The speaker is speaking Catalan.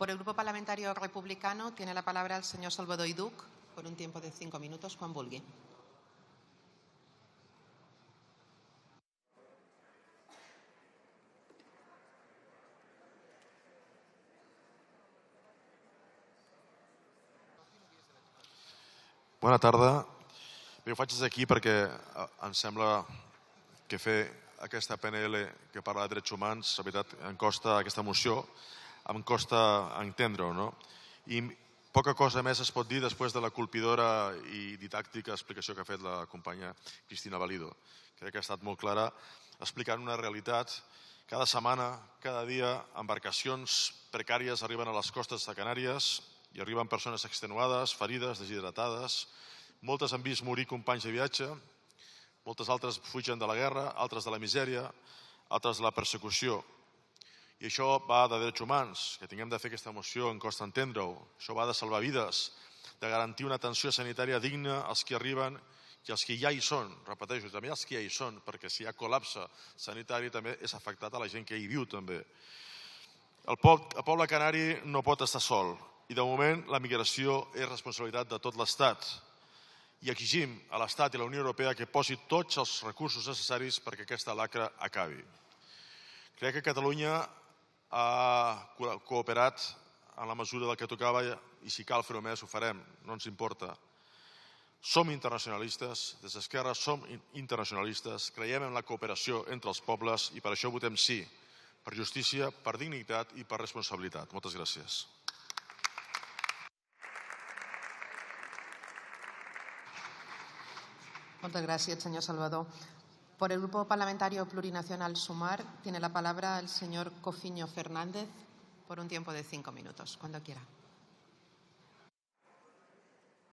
Por el Grupo Parlamentario Republicano tiene la palabra el señor Salvador Iduc por un tiempo de 5 minutos, quan vulgui. Bona tarda. Bé, ho faig des d'aquí perquè em sembla que fer aquesta PNL que parla de drets humans, la veritat, em costa aquesta moció, em costa entendre-ho, no? I poca cosa més es pot dir després de la colpidora i didàctica explicació que ha fet la companya Cristina Valido. Crec que ha estat molt clara explicant una realitat. Cada setmana, cada dia, embarcacions precàries arriben a les costes de Canàries i arriben persones extenuades, ferides, deshidratades. Moltes han vist morir companys de viatge, moltes altres fugen de la guerra, altres de la misèria, altres de la persecució. I això va de drets humans, que tinguem de fer aquesta moció, em costa entendre-ho. Això va de salvar vides, de garantir una atenció sanitària digna als que arriben i als que ja hi són. Repeteixo, també als que ja hi són, perquè si hi ha col·lapse sanitari també és afectat a la gent que hi viu també. El poble canari no pot estar sol i de moment la migració és responsabilitat de tot l'Estat. I exigim a l'Estat i a la Unió Europea que posi tots els recursos necessaris perquè aquesta lacra acabi. Crec que Catalunya ha cooperat en la mesura del que tocava i si cal fer-ho més ho farem, no ens importa. Som internacionalistes, des d'Esquerra som internacionalistes, creiem en la cooperació entre els pobles i per això votem sí, per justícia, per dignitat i per responsabilitat. Moltes gràcies. Muchas gracias, señor Salvador. Por el Grupo Parlamentario Plurinacional Sumar tiene la palabra el señor Cofiño Fernández por un tiempo de 5 minutos, cuando quiera.